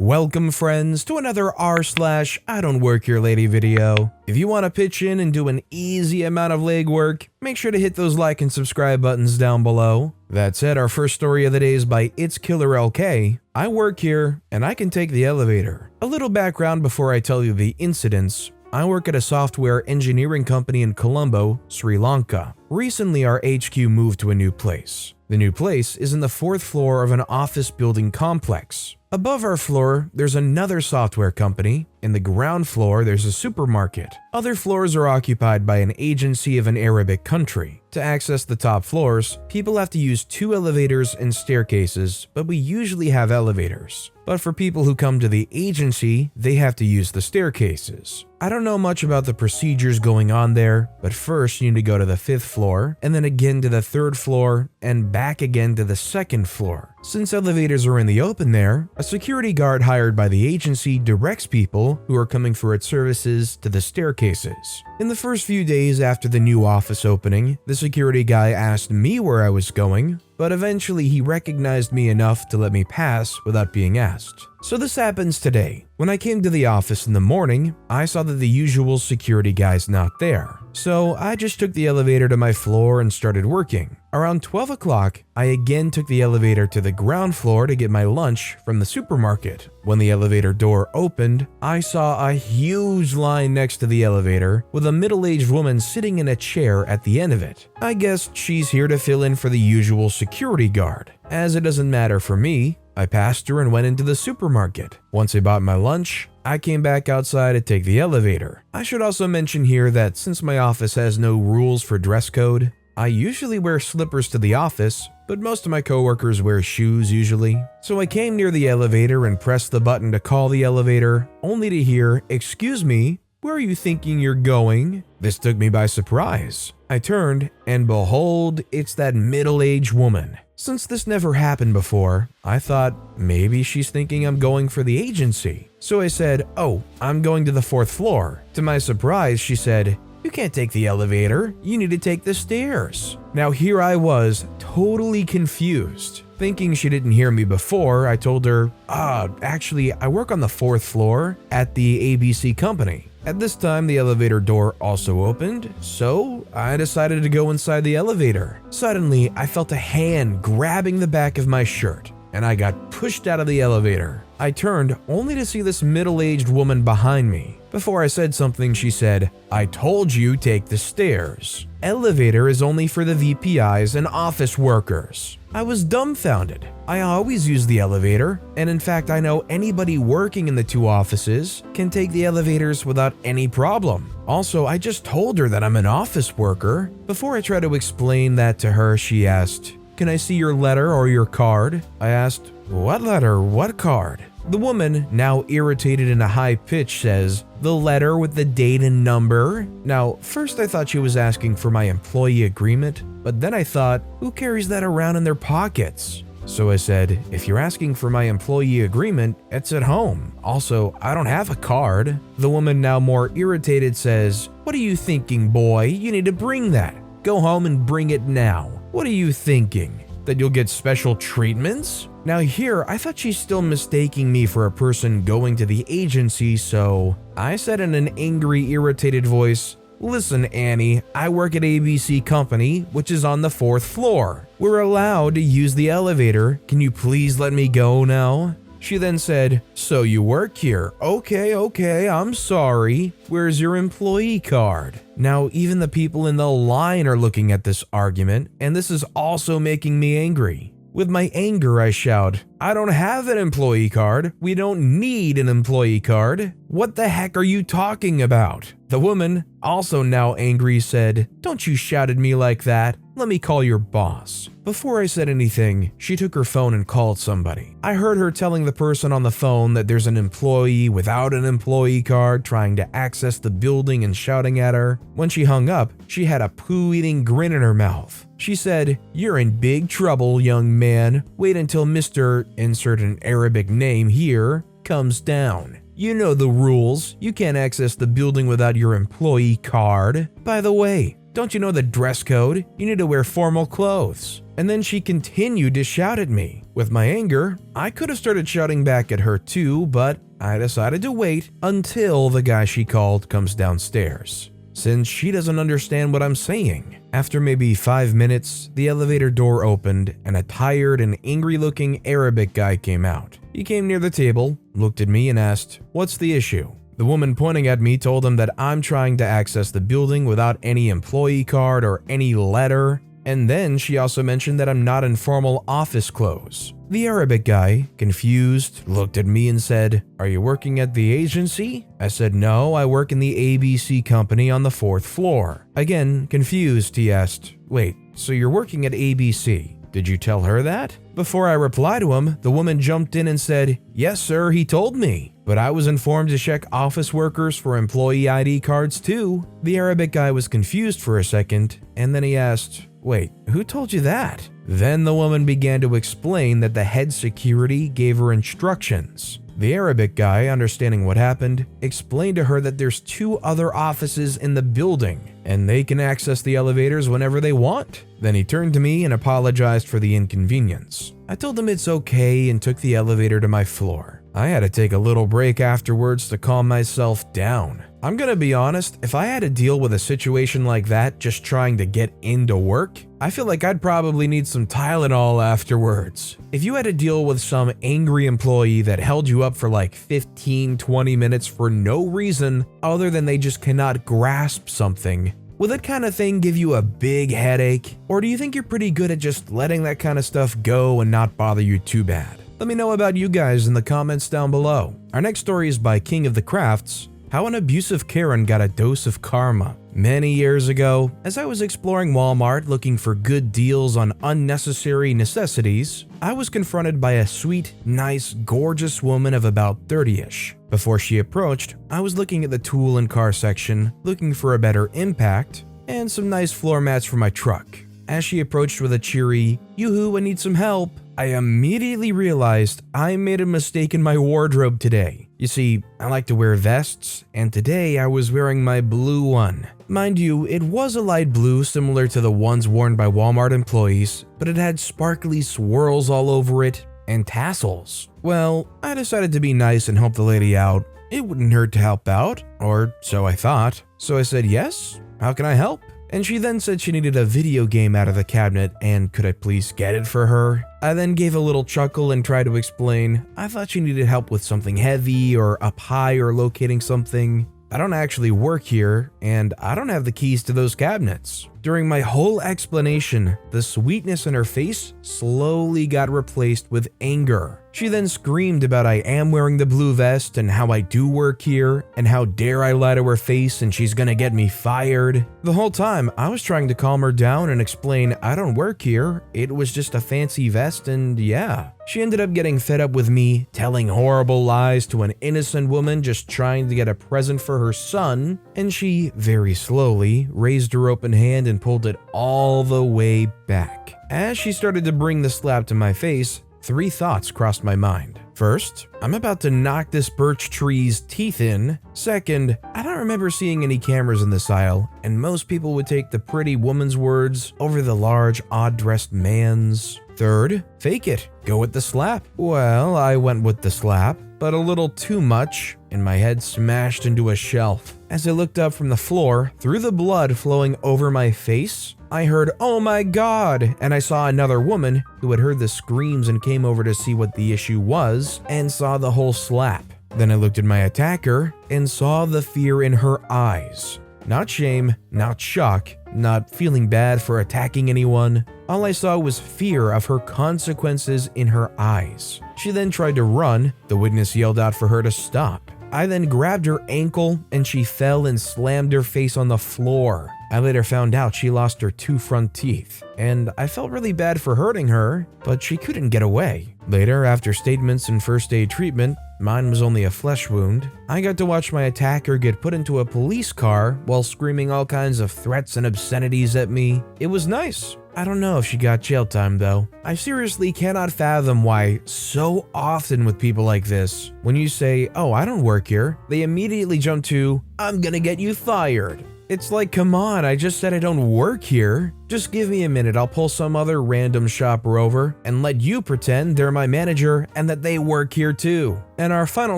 Welcome friends to another r/IDontWorkHereLady video. If you want to pitch in and do an easy amount of legwork, make sure to hit those like and subscribe buttons down below. That said, our first story of the day is by It's Killer LK. I work here and I can take the elevator. A little background before I tell you the incidents. I work at a software engineering company in Colombo, Sri Lanka. Recently, our HQ moved to a new place. The new place is in the 4th floor of an office building complex. Above our floor, there's another software company. In the ground floor, there's a supermarket. Other floors are occupied by an agency of an Arabic country. To access the top floors, people have to use 2 elevators and staircases, but we usually have elevators. But for people who come to the agency, they have to use the staircases. I don't know much about the procedures going on there, but first you need to go to the 5th floor, and then again to the 3rd floor, and back again to the 2nd floor. Since elevators are in the open there, a security guard hired by the agency directs people who are coming for its services to the staircases. In the first few days after the new office opening, the security guy asked me where I was going, but eventually he recognized me enough to let me pass without being asked. So this happens today. When I came to the office in the morning, I saw that the usual security guy's not there. So I just took the elevator to my floor and started working. Around 12 o'clock, I again took the elevator to the ground floor to get my lunch from the supermarket. When the elevator door opened, I saw a huge line next to the elevator with a middle-aged woman sitting in a chair at the end of it. I guess she's here to fill in for the usual security guard. As it doesn't matter for me, I passed her and went into the supermarket. Once I bought my lunch, I came back outside to take the elevator. I should also mention here that since my office has no rules for dress code, I usually wear slippers to the office, but most of my coworkers wear shoes usually. So I came near the elevator and pressed the button to call the elevator, only to hear, "Excuse me, where are you thinking you're going?" This took me by surprise. I turned, and behold, it's that middle-aged woman. Since this never happened before, I thought maybe she's thinking I'm going for the agency. So I said, "Oh, I'm going to the 4th floor." To my surprise, she said, "You can't take the elevator, you need to take the stairs." Now here I was, totally confused. Thinking she didn't hear me before, I told her, actually, I work on the 4th floor at the ABC company. At this time, the elevator door also opened, so I decided to go inside the elevator. Suddenly, I felt a hand grabbing the back of my shirt, and I got pushed out of the elevator. I turned only to see this middle-aged woman behind me. Before I said something, she said, "I told you take the stairs. Elevator is only for the VPIs and office workers." I was dumbfounded. I always use the elevator, and in fact I know anybody working in the 2 offices can take the elevators without any problem. Also, I just told her that I'm an office worker. Before I tried to explain that to her, she asked, "Can I see your letter or your card?" I asked, "What letter? What card?" The woman, now irritated in a high pitch, says, "The letter with the date and number." Now, first I thought she was asking for my employee agreement, but then I thought, who carries that around in their pockets? So I said, "If you're asking for my employee agreement, it's at home. Also, I don't have a card." The woman, now more irritated, says, "What are you thinking, boy? You need to bring that. Go home and bring it now. What are you thinking? That you'll get special treatments?" Now here, I thought she's still mistaking me for a person going to the agency, so I said in an angry, irritated voice, "Listen, Annie, I work at ABC Company, which is on the 4th floor. We're allowed to use the elevator. Can you please let me go now?" She then said, "So you work here? Okay, I'm sorry. Where's your employee card?" Now, even the people in the line are looking at this argument, and this is also making me angry. With my anger, I shout, "I don't have an employee card. We don't need an employee card. What the heck are you talking about?" The woman, also now angry, said, "Don't you shout at me like that. Let me call your boss." Before I said anything, she took her phone and called somebody. I heard her telling the person on the phone that there's an employee without an employee card trying to access the building and shouting at her. When she hung up, she had a poo-eating grin in her mouth. She said, "You're in big trouble, young man. Wait until Mr. insert an Arabic name here comes down. You know the rules. You can't access the building without your employee card. By the way, don't you know the dress code? You need to wear formal clothes." and then she continued to shout at me. With my anger, I could have started shouting back at her too, but I decided to wait until the guy she called comes downstairs, since she doesn't understand what I'm saying. After maybe 5 minutes, the elevator door opened and a tired and angry-looking Arabic guy came out. He came near the table, looked at me and asked, "What's the issue?" The woman pointing at me told him that I'm trying to access the building without any employee card or any letter, and then she also mentioned that I'm not in formal office clothes. The Arabic guy, confused, looked at me and said, "Are you working at the agency?" I said, "No, I work in the ABC company on the 4th floor." Again, confused, he asked, "Wait, so you're working at ABC? Did you tell her that?" Before I replied to him, the woman jumped in and said, "Yes, sir, he told me. But I was informed to check office workers for employee ID cards too." The Arabic guy was confused for a second, and then he asked, "Wait, who told you that?" Then the woman began to explain that the head security gave her instructions. The Arabic guy, understanding what happened, explained to her that there's 2 other offices in the building, and they can access the elevators whenever they want. Then he turned to me and apologized for the inconvenience. I told him it's okay and took the elevator to my floor. I had to take a little break afterwards to calm myself down. I'm gonna be honest, if I had to deal with a situation like that just trying to get into work, I feel like I'd probably need some Tylenol afterwards. If you had to deal with some angry employee that held you up for like 15-20 minutes for no reason other than they just cannot grasp something, will that kind of thing give you a big headache? Or do you think you're pretty good at just letting that kind of stuff go and not bother you too bad? Let me know about you guys in the comments down below. Our next story is by King of the Crafts, How an Abusive Karen Got a Dose of Karma. Many years ago, as I was exploring Walmart looking for good deals on unnecessary necessities, I was confronted by a sweet, nice, gorgeous woman of about 30ish. Before she approached, I was looking at the tool and car section, looking for a better impact, and some nice floor mats for my truck. As she approached with a cheery, "Yoo-hoo, I need some help," I immediately realized I made a mistake in my wardrobe today. You see, I like to wear vests, and today I was wearing my blue one. Mind you, it was a light blue similar to the ones worn by Walmart employees, but it had sparkly swirls all over it and tassels. Well, I decided to be nice and help the lady out. It wouldn't hurt to help out, or so I thought. So I said, "Yes, how can I help?" And she then said she needed a video game out of the cabinet and could I please get it for her? I then gave a little chuckle and tried to explain I thought she needed help with something heavy or up high or locating something. I don't actually work here and I don't have the keys to those cabinets. During my whole explanation, the sweetness in her face slowly got replaced with anger. She then screamed about I am wearing the blue vest and how I do work here and how dare I lie to her face and she's gonna get me fired. The whole time I was trying to calm her down and explain I don't work here, it was just a fancy vest and yeah. She ended up getting fed up with me telling horrible lies to an innocent woman just trying to get a present for her son, and she very slowly raised her open hand and pulled it all the way back. As she started to bring the slap to my face, 3 thoughts crossed my mind. First, I'm about to knock this birch tree's teeth in. Second, I don't remember seeing any cameras in this aisle, and most people would take the pretty woman's words over the large, odd-dressed man's. Third, fake it. Go with the slap. Well, I went with the slap, but a little too much, and my head smashed into a shelf. As I looked up from the floor, through the blood flowing over my face, I heard, "Oh my God," and I saw another woman who had heard the screams and came over to see what the issue was and saw the whole slap. Then I looked at my attacker and saw the fear in her eyes. Not shame, not shock, not feeling bad for attacking anyone. All I saw was fear of her consequences in her eyes. She then tried to run. The witness yelled out for her to stop. I then grabbed her ankle and she fell and slammed her face on the floor. I later found out she lost her 2 front teeth, and I felt really bad for hurting her, but she couldn't get away. Later, after statements and first aid treatment, mine was only a flesh wound, I got to watch my attacker get put into a police car while screaming all kinds of threats and obscenities at me. It was nice. I don't know if she got jail time though. I seriously cannot fathom why so often with people like this, when you say, "Oh, I don't work here," they immediately jump to, "I'm gonna get you fired." It's like, come on, I just said I don't work here. Just give me a minute, I'll pull some other random shopper over and let you pretend they're my manager and that they work here too. And our final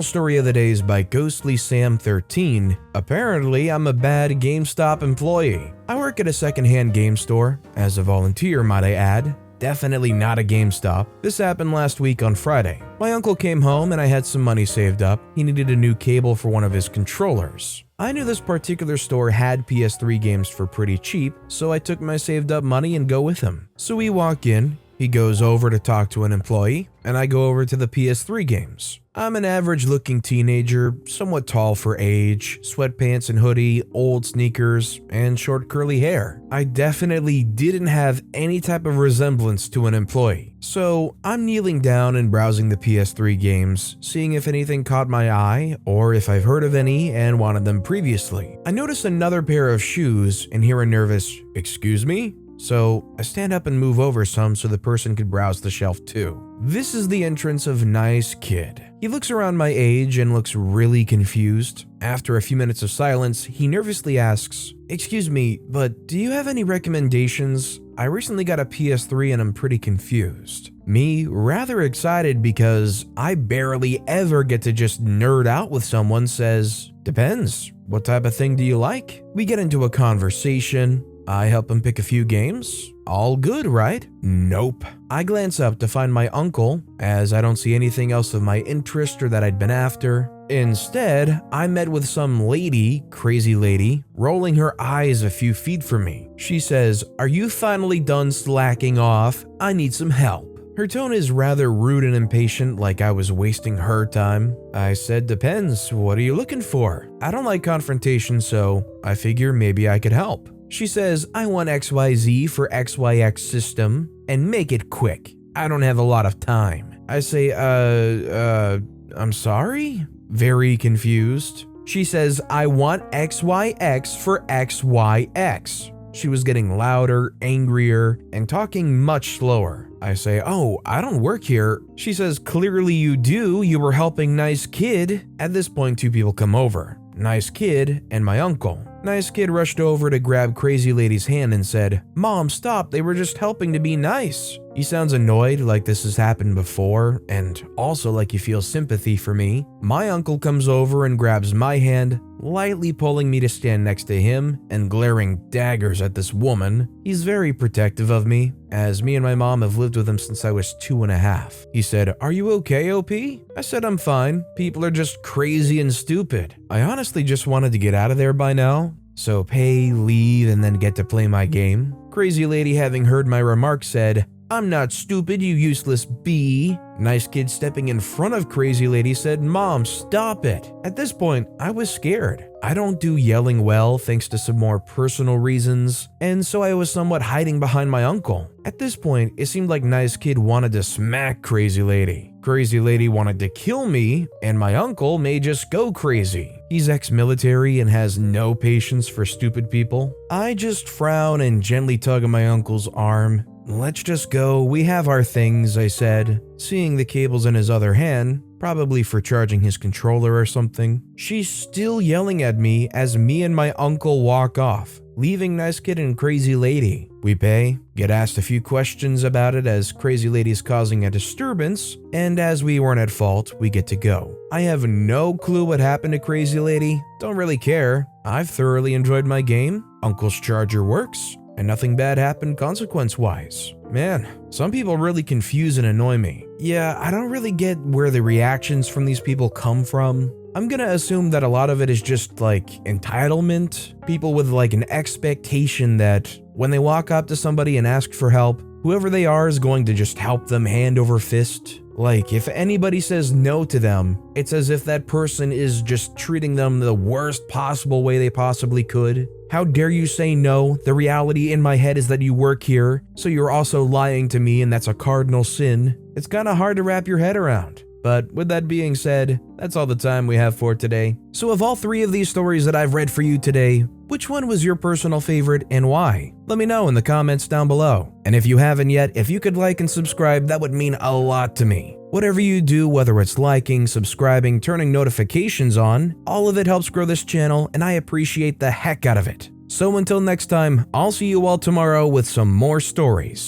story of the day is by Ghostly Sam 13. Apparently, I'm a bad GameStop employee. I work at a secondhand game store, as a volunteer might I add. Definitely not a GameStop. This happened last week on Friday. My uncle came home and I had some money saved up. He needed a new cable for one of his controllers. I knew this particular store had PS3 games for pretty cheap, so I took my saved up money and go with him. So we walk in, he goes over to talk to an employee, and I go over to the PS3 games. I'm an average looking teenager, somewhat tall for age, sweatpants and hoodie, old sneakers, and short curly hair. I definitely didn't have any type of resemblance to an employee. So I'm kneeling down and browsing the PS3 games, seeing if anything caught my eye or if I've heard of any and wanted them previously. I notice another pair of shoes and hear a nervous, "Excuse me?" So I stand up and move over some so the person could browse the shelf too. This is the entrance of Nice Kid. He looks around my age and looks really confused. After a few minutes of silence, he nervously asks, "Excuse me, but do you have any recommendations? I recently got a PS3 and I'm pretty confused." Me, rather excited because I barely ever get to just nerd out with someone, says, "Depends. What type of thing do you like?" We get into a conversation. I help him pick a few games. All good, right? Nope. I glance up to find my uncle, as I don't see anything else of my interest or that I'd been after. Instead, I met with some lady, crazy lady, rolling her eyes a few feet from me. She says, "Are you finally done slacking off? I need some help." Her tone is rather rude and impatient, like I was wasting her time. I said, "Depends. What are you looking for?" I don't like confrontation, so I figure maybe I could help. She says, "I want XYZ for XYX system, and make it quick. I don't have a lot of time." I say, I'm sorry? Very confused. She says, "I want XYX for XYX." She was getting louder, angrier, and talking much slower. I say, "Oh, I don't work here." She says, "Clearly you do. You were helping Nice Kid." At this point, two people come over. Nice Kid and my uncle. Nice Kid rushed over to grab Crazy Lady's hand and said, "Mom, stop, they were just helping to be nice." He sounds annoyed, like this has happened before, and also like he feels sympathy for me. My uncle comes over and grabs my hand, lightly pulling me to stand next to him and glaring daggers at this woman. He's very protective of me, as me and my mom have lived with him since I was 2.5. He said, "Are you okay, OP?" I said, "I'm fine. People are just crazy and stupid." I honestly just wanted to get out of there by now. So pay, leave, and then get to play my game. Crazy Lady, having heard my remarks, said, "I'm not stupid, you useless bee." Nice Kid, stepping in front of Crazy Lady, said, "Mom, stop it." At this point, I was scared. I don't do yelling well thanks to some more personal reasons, and so I was somewhat hiding behind my uncle. At this point, it seemed like Nice Kid wanted to smack Crazy Lady. Crazy Lady wanted to kill me, and my uncle may just go crazy. He's ex-military and has no patience for stupid people. I just frown and gently tug at my uncle's arm. "Let's just go, we have our things," I said, seeing the cables in his other hand, probably for charging his controller or something. She's still yelling at me as me and my uncle walk off, leaving Nice Kid and Crazy Lady. We pay, get asked a few questions about it as Crazy Lady's causing a disturbance, and as we weren't at fault, we get to go. I have no clue what happened to Crazy Lady, don't really care. I've thoroughly enjoyed my game, Uncle's charger works, and nothing bad happened consequence-wise. Man, some people really confuse and annoy me. Yeah, I don't really get where the reactions from these people come from. I'm gonna assume that a lot of it is just like entitlement. People with like an expectation that when they walk up to somebody and ask for help, whoever they are is going to just help them hand over fist. Like, if anybody says no to them, it's as if that person is just treating them the worst possible way they possibly could. How dare you say no? The reality in my head is that you work here, so you're also lying to me, and that's a cardinal sin. It's kinda hard to wrap your head around. But with that being said, that's all the time we have for today. So of all 3 of these stories that I've read for you today, which one was your personal favorite and why? Let me know in the comments down below. And if you haven't yet, if you could like and subscribe, that would mean a lot to me. Whatever you do, whether it's liking, subscribing, turning notifications on, all of it helps grow this channel and I appreciate the heck out of it. So until next time, I'll see you all tomorrow with some more stories.